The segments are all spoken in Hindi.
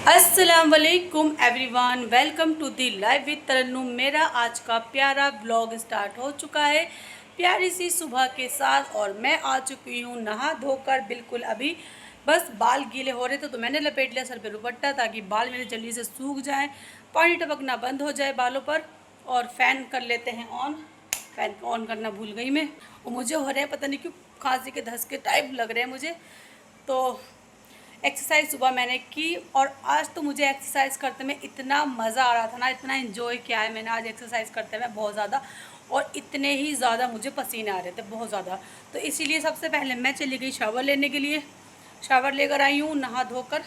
अस्सलाम वालेकुम everyone, welcome to the live with Tarannum. मेरा आज का प्यारा ब्लॉग स्टार्ट हो चुका है प्यारी सी सुबह के साथ और मैं आ चुकी हूँ नहा धोकर। बिल्कुल अभी बस बाल गीले हो रहे थे तो मैंने लपेट लिया सर पे दुपट्टा ताकि बाल मेरे जल्दी से सूख जाएं, पानी टपकना बंद हो जाए बालों पर। और फ़ैन कर लेते हैं ऑन। फ़ैन ऑन करना भूल गई मैं, और मुझे हो रहे हैं पता नहीं क्यों खांसी के धसके टाइप लग रहे हैं मुझे। तो एक्सरसाइज सुबह मैंने की और आज तो मुझे एक्सरसाइज करते में इतना मज़ा आ रहा था ना, इतना एंजॉय किया है मैंने आज एक्सरसाइज करते में बहुत ज़्यादा। और इतने ही ज़्यादा मुझे पसीने आ रहे थे बहुत ज़्यादा, तो इसीलिए सबसे पहले मैं चली गई शावर लेने के लिए। शावर लेकर आई हूँ नहा धोकर,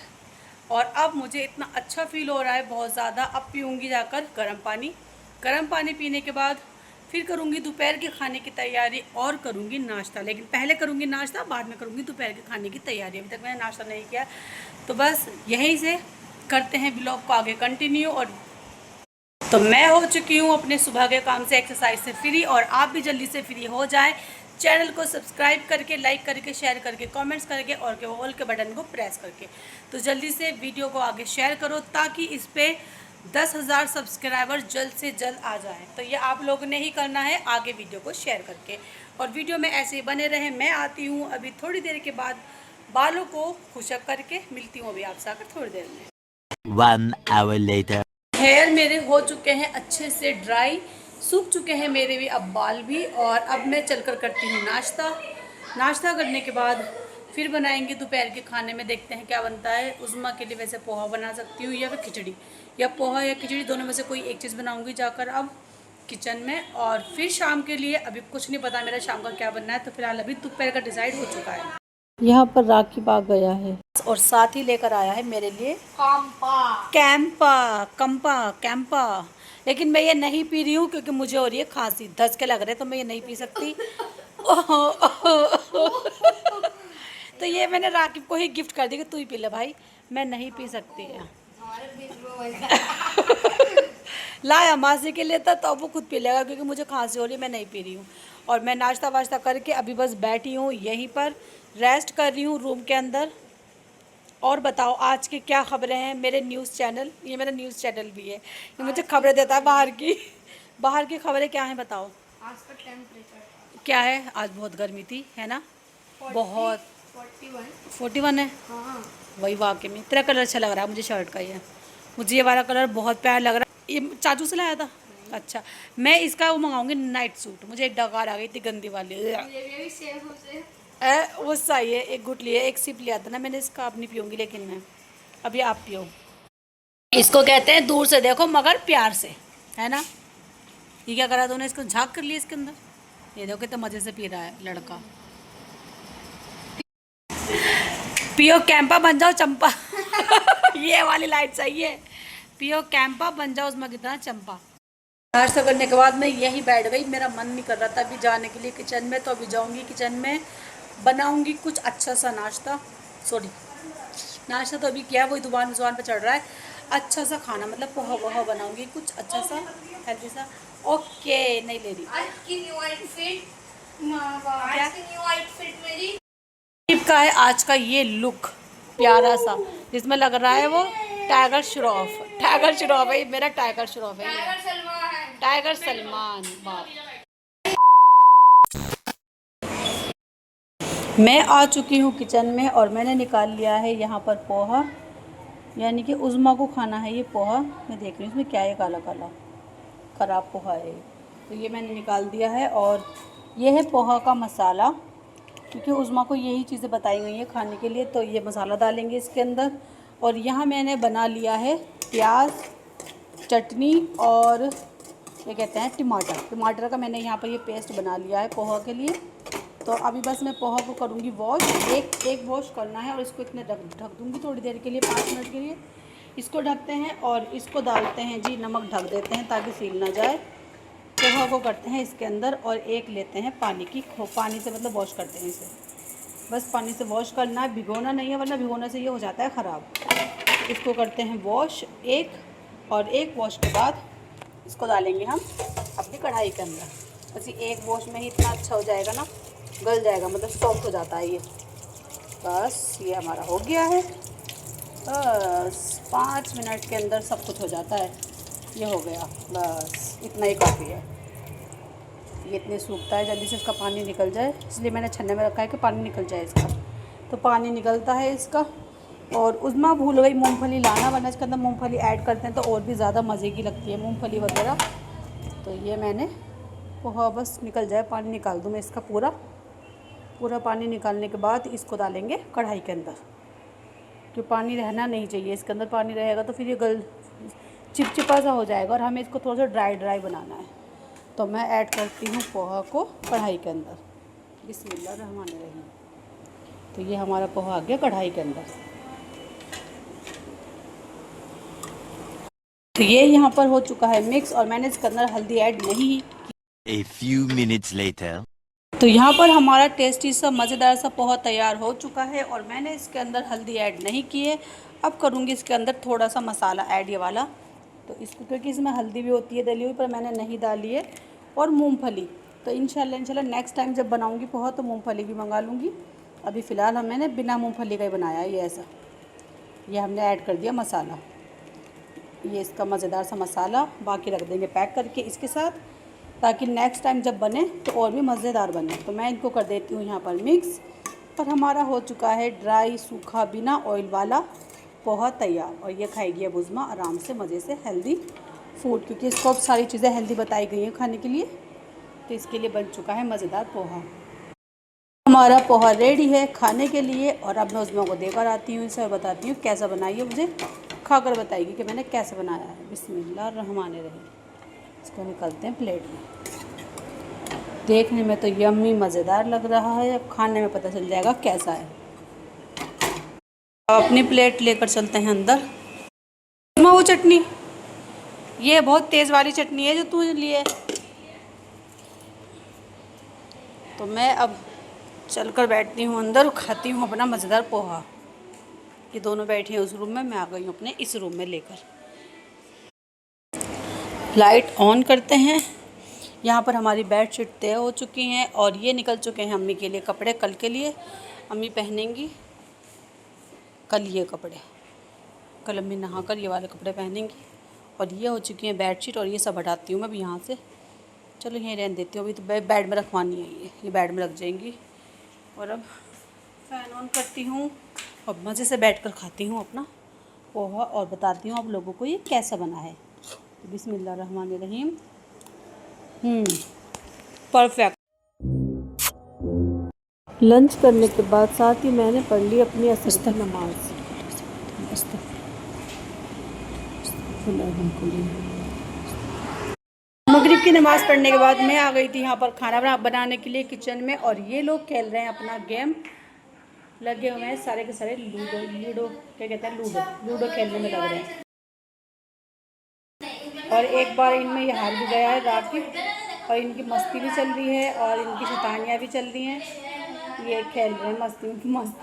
और अब मुझे इतना अच्छा फील हो रहा है बहुत ज़्यादा। अब पीऊँगी जाकर गर्म पानी। गर्म पानी पीने के बाद फिर करूँगी दोपहर के खाने की तैयारी और करूँगी नाश्ता। लेकिन पहले करूँगी नाश्ता, बाद में करूँगी दोपहर के खाने की तैयारी। अभी तक मैंने नाश्ता नहीं किया, तो बस यहीं से करते हैं ब्लॉग को आगे कंटिन्यू। और तो मैं हो चुकी हूँ अपने सुबह के काम से, एक्सरसाइज से फ्री, और आप भी जल्दी से फ्री हो जाएं। चैनल को सब्सक्राइब करके, लाइक करके, शेयर करके, कमेंट्स करके और के ऑल के बटन को प्रेस करके, तो जल्दी से वीडियो को आगे शेयर करो ताकि इस पर 10,000 सब्सक्राइबर जल्द से जल्द आ जाएं। तो ये आप लोगों ने ही करना है आगे वीडियो को शेयर करके, और वीडियो में ऐसे ही बने रहें। मैं आती हूँ अभी थोड़ी देर के बाद, बालों को खुशक करके मिलती हूँ अभी आपसे आकर थोड़ी देर में। 1 hour later. हेयर मेरे हो चुके हैं अच्छे से ड्राई, सूख चुके हैं मेरे भी अब बाल भी। और अब मैं चलकर करती हूँ नाश्ता। नाश्ता करने के बाद फिर बनाएंगे दोपहर के खाने में, देखते हैं क्या बनता है। उज़्मा के लिए वैसे पोहा बना सकती हूँ या फिर खिचड़ी, या पोहा या खिचड़ी, दोनों में से कोई एक चीज़ बनाऊँगी जाकर अब किचन में। और फिर शाम के लिए अभी कुछ नहीं पता मेरा शाम का क्या बनना है, तो फिलहाल अभी दोपहर का डिसाइड हो चुका है। यहाँ पर राखी बाग गया है और साथ ही लेकर आया है मेरे लिए कैंपा। लेकिन मैं ये नहीं पी रही हूँ क्योंकि मुझे हो रही है खांसी, धसके लग रहे हैं, तो मैं ये नहीं पी सकती। तो ये मैंने राकिब को ही गिफ्ट कर दी कि तू ही पी ले भाई, मैं नहीं पी सकती। लाया मासी के लिए था तो अब वो खुद पी लेगा क्योंकि मुझे खांसी हो रही है, मैं नहीं पी रही हूँ। और मैं नाश्ता वाश्ता करके अभी बस बैठी हूँ यहीं पर, रेस्ट कर रही हूँ रूम के अंदर। और बताओ आज की क्या खबरें हैं मेरे न्यूज़ चैनल, ये मेरा न्यूज़ चैनल भी है, ये मुझे खबरें देता है बाहर की खबरें क्या हैं बताओ। आज का टेम्परेचर क्या है, आज बहुत गर्मी थी है ना, बहुत 41 है। हाँ। वही वाकई में तेरा कलर अच्छा लग रहा है मुझे शर्ट का, ये मुझे ये वाला कलर बहुत प्यारा लग रहा है। ये चाचू से लाया था? अच्छा, मैं इसका वो मंगाऊंगी नाइट सूट, मुझे एक डकार आ गई थी गंदी वाली। भी सेम होते वो सही है, एक गुट लिया, एक सिप लिया था ना मैंने इसका, अब नहीं पीऊँगी लेकिन मैं, अभी आप पियो। इसको कहते हैं दूर से देखो मगर प्यार से, है ना। ये क्या करा तूने, इसको झाँक कर लिया इसके अंदर, ये देखो कितना मज़े से पी रहा है लड़का। पियो कैंपा बन जाओ चंपा। ये वाली लाइट सही है, पियो कैंपा बन जाओ उसमें कितना चंपा। नाश्ता करने के बाद मैं यहीं बैठ गई, मेरा मन नहीं कर रहा था अभी जाने के लिए किचन में, तो अभी जाऊंगी किचन में, बनाऊंगी कुछ अच्छा सा नाश्ता। नाश्ता तो अभी किया, वही दुकान पे चढ़ रहा है। अच्छा सा खाना मतलब पोहा वोहा बनाऊंगी कुछ अच्छा सा हेल्दी सा। ओके, नहीं ले रही। आज की न्यू आउटफिट मेरी का है आज का ये लुक प्यारा सा, जिसमें लग रहा है वो टाइगर श्रॉफ है, ये मेरा टाइगर श्रॉफ है, टाइगर सलमान। वाह, मैं आ चुकी हूँ किचन में और मैंने निकाल लिया है यहाँ पर पोहा, यानी कि उज़्मा को खाना है ये पोहा। मैं देख रही हूँ इसमें क्या है, काला काला ख़राब पोहा है, तो ये मैंने निकाल दिया है। और ये है पोहा का मसाला, क्योंकि उज़्मा को यही चीज़ें बताई गई हैं खाने के लिए, तो ये मसाला डालेंगे इसके अंदर। और यहाँ मैंने बना लिया है प्याज, चटनी और ये कहते हैं टमाटर का मैंने यहाँ पर ये पेस्ट बना लिया है पोहा के लिए। तो अभी बस मैं पोहा को करूँगी वॉश, एक वॉश करना है और इसको इतने ढक दूँगी थोड़ी देर के लिए, 5 मिनट के लिए इसको ढकते हैं। और इसको डालते हैं जी, नमक ढक देते हैं ताकि सील ना जाए। पोहा को करते हैं इसके अंदर और एक लेते हैं पानी से मतलब वॉश करते हैं इसे, बस पानी से वॉश करना है, भिगोना नहीं है, वरना भिगोने से ये हो जाता है ख़राब। इसको करते हैं वॉश एक, और एक वॉश के बाद इसको डालेंगे हम अपनी कढ़ाई के अंदर। बस ये एक वॉश में ही इतना अच्छा हो जाएगा ना, गल जाएगा, मतलब सॉफ्ट हो जाता है ये। बस ये हमारा हो गया है। बस 5 मिनट के अंदर सब कुछ हो जाता है। ये हो गया, बस इतना ही काफ़ी है। ये इतने सूखता है, जल्दी से इसका पानी निकल जाए, इसलिए मैंने छन्ने में रखा है कि पानी निकल जाए इसका। तो पानी निकलता है इसका। और उसमें भूल गई मूंगफली लाना, वरना इसके अंदर मूंगफली ऐड करते हैं तो और भी ज़्यादा मज़े की लगती है मूंगफली वगैरह। तो ये मैंने पोहा बस निकल जाए, पानी निकाल दूँ मैं इसका पूरा। पूरा पानी निकालने के बाद इसको डालेंगे कढ़ाई के अंदर, कि पानी रहना नहीं चाहिए इसके अंदर। पानी रहेगा तो फिर ये चिपचिपा सा हो जाएगा, और हमें इसको थोड़ा सा ड्राई ड्राई बनाना है। तो मैं ऐड करती हूँ पोहा को कढ़ाई के अंदर। बिस्मिल्लाहिर्रहमानिर्रहीम। तो ये हमारा पोहा आ गया कढ़ाई के अंदर। तो ये यहाँ पर हो चुका है मिक्स, और मैंने इसके अंदर हल्दी ऐड नहीं। A few minutes later. तो यहाँ पर हमारा टेस्टी सा मज़ेदार सा पोहा तैयार हो चुका है, और मैंने इसके अंदर हल्दी ऐड नहीं की है। अब करूँगी इसके अंदर थोड़ा सा मसाला ऐड, ये वाला। तो इसको, क्योंकि इसमें हल्दी भी होती है डली हुई, पर मैंने नहीं डाली है। और मूंगफली, तो इंशाल्लाह नेक्स्ट टाइम जब बनाऊँगी पोहा तो मूंगफली भी मंगा लूँगी। अभी फ़िलहाल मैंने बिना मूँगफली का ही बनाया है ये ऐसा। ये हमने ऐड कर दिया मसाला, ये इसका मज़ेदार सा मसाला बाकी रख देंगे पैक करके इसके साथ, ताकि नेक्स्ट टाइम जब बने तो और भी मज़ेदार बने। तो मैं इनको कर देती हूँ यहाँ पर मिक्स। और हमारा हो चुका है ड्राई सूखा बिना ऑयल वाला पोहा तैयार। और ये खाएगी अब उज़्मा आराम से मज़े से हेल्दी फूड, क्योंकि इसको अब सारी चीज़ें हेल्दी बताई गई हैं खाने के लिए। तो इसके लिए बन चुका है मज़ेदार पोहा। हमारा पोहा रेडी है खाने के लिए। और अब मैं उज़्मा को देकर आती हूँ इसे, और बताती हूँ कैसा बनाई है, मुझे खाकर बताएगी कि मैंने कैसे बनाया है। बिस्मिल्लाहिर्रहमानिर्रहीम। इसको निकालते हैं प्लेट में। देखने में तो यम्मी मज़ेदार लग रहा है, अब खाने में पता चल जाएगा कैसा है। अब अपनी प्लेट लेकर चलते हैं अंदर। वो चटनी, ये बहुत तेज़ वाली चटनी है जो तू लिए। तो मैं अब चलकर बैठती हूँ अंदर और खाती हूँ अपना मज़ेदार पोहा। ये दोनों बैठे हैं उस रूम में, मैं आ गई हूँ अपने इस रूम में लेकर। लाइट ऑन करते हैं। यहाँ पर हमारी बेडशीट तय हो चुकी हैं, और ये निकल चुके हैं अम्मी के लिए कपड़े कल के लिए। अम्मी पहनेंगी कल ये कपड़े, कल अम्मी नहाकर ये वाले कपड़े पहनेंगी। और ये हो चुकी हैं बेडशीट, और ये सब हटाती हूँ मैं भी यहाँ से। चलो यहीं रहने देती हूँ, अभी तो बेड में रखवानी है ये बेड में रख जाएंगी। और अब फ़ैन ऑन करती हूँ और मज़े से बैठकर खाती हूँ अपना पोहा, और बताती हूँ आप लोगों को ये कैसा बना है। तो बिस्मिल्लाहिर्रहमानिर्रहीम। परफेक्ट। लंच करने के बाद साथ ही मैंने पढ़ ली अपनी असर की नमाज। मगरिब की नमाज़ पढ़ने के बाद मैं आ गई थी यहाँ पर खाना बनाने के लिए किचन में। और ये लोग खेल रहे हैं अपना गेम, लगे हुए हैं सारे के सारे लूडो क्या कहते हैं, लूडो खेलने में लग रहे हैं। और एक बार इनमें ये हार भी गया है राकिब, और इनकी मस्ती भी चल रही है और इनकी शैतानियाँ भी चल रही हैं। ये खेल रहे हैं मस्ती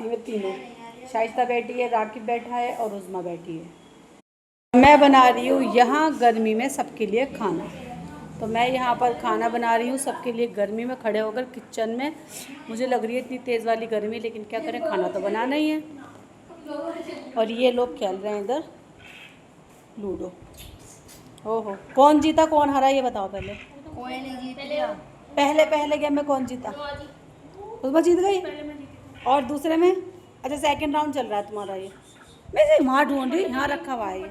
में तीनों। शाइस्ता बैठी है, राकिब बैठा है और उज़्मा बैठी है। मैं बना रही हूँ यहाँ गर्मी में सबके लिए खाना। तो मैं यहाँ पर खाना बना रही हूँ सबके लिए गर्मी में खड़े होकर किचन में। मुझे लग रही है इतनी तेज़ वाली गर्मी, लेकिन क्या करें, खाना तो बनाना ही है। और ये लोग खेल रहे हैं इधर लूडो। ओहो, कौन जीता कौन हारा ये बताओ पहले। कोई नहीं जीतेगा। पहले गेम में कौन जीता? उज़्मा जीत गई। और दूसरे में? अच्छा, सेकंड राउंड चल रहा है तुम्हारा ये। मैं इसे वहाँ ढूंढ रही, यहाँ रखा हुआ है ये।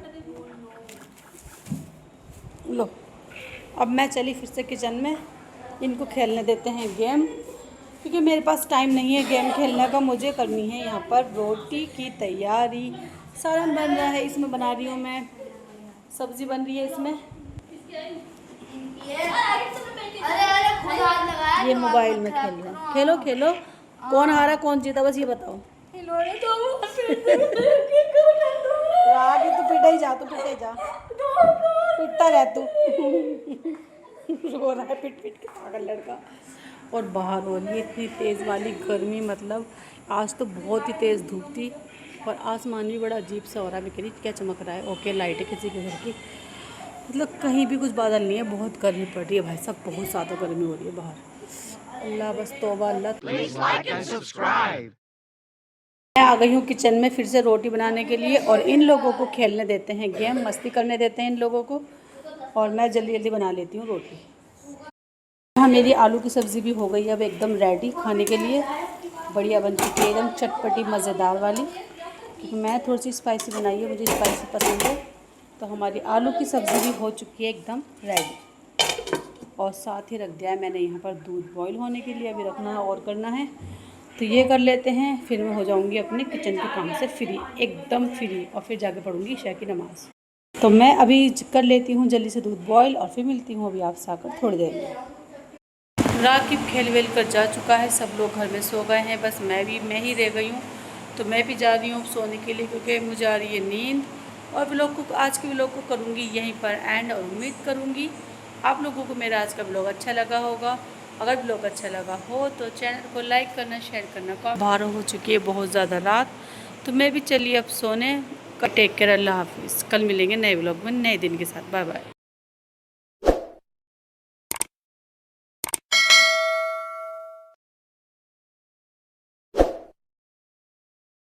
लो, अब मैं चली फिर से किचन में। इनको खेलने देते हैं गेम, क्योंकि मेरे पास टाइम नहीं है गेम खेलने का। मुझे करनी है यहाँ पर रोटी की तैयारी। सालन बन रहा है, इसमें बना रही हूँ मैं, सब्ज़ी बन रही है इसमें। ये मोबाइल में खेल रहे हैं। खेलो खेलो, कौन हारा कौन जीता बस ये बताओ। रागी तो पिटा ही जा, पिटता रह तू। रो रहा है पिट के पागल लड़का। और बाहर हो रही है इतनी तेज़ वाली गर्मी, मतलब आज तो बहुत ही तेज़ धूप थी। और आसमान भी बड़ा अजीब सा हो रहा है। मैं कह रही क्या चमक रहा है। ओके, लाइट है किसी के घर की, मतलब कहीं भी कुछ बादल नहीं है। बहुत गर्मी पड़ रही है भाई साहब, बहुत ज़्यादा गर्मी हो रही है बाहर। अल्लाह बस तौबा अल्लाह। मैं आ गई हूँ किचन में फिर से रोटी बनाने के लिए और इन लोगों को खेलने देते हैं गेम, मस्ती करने देते हैं इन लोगों को और मैं जल्दी जल्दी बना लेती हूँ रोटी। हाँ, मेरी आलू की सब्ज़ी भी हो गई अब एकदम रेडी खाने के लिए, बढ़िया बन चुकी है एकदम चटपटी मज़ेदार वाली। क्योंकि मैं थोड़ी सी स्पाइसी बनाई है, मुझे स्पाइसी पसंद है। तो हमारी आलू की सब्ज़ी भी हो चुकी है एकदम रेडी और साथ ही रख दिया है मैंने यहाँ पर दूध बॉईल होने के लिए, अभी रखना है और करना है। तो ये कर लेते हैं, फिर मैं हो जाऊँगी अपने किचन के काम से फ्री, एकदम फ्री, और फिर जाके पढ़ूँगी ईशा की नमाज़। तो मैं अभी कर लेती हूँ जल्दी से दूध बॉईल और फिर मिलती हूँ अभी आपसे आकर थोड़ी देर में। राकिब खेल वेल कर जा चुका है, सब लोग घर में सो गए हैं, बस मैं ही रह गई हूँ। तो मैं भी जा रही हूँ सोने के लिए क्योंकि मुझे आ रही है नींद। और व्लॉग को, आज के व्लॉग को करूँगी यहीं पर एंड, और उम्मीद करूँगी आप लोगों को मेरा आज का व्लॉग अच्छा लगा होगा। अगर व्लॉग अच्छा लगा हो तो चैनल को लाइक करना, शेयर करना। बाहर हो चुकी है बहुत ज़्यादा रात, तो मैं भी चलिए अब सोने का। टेक केयर, अल्लाह हाफिज़। कल मिलेंगे नए व्लॉग में नए दिन के साथ। Bye bye.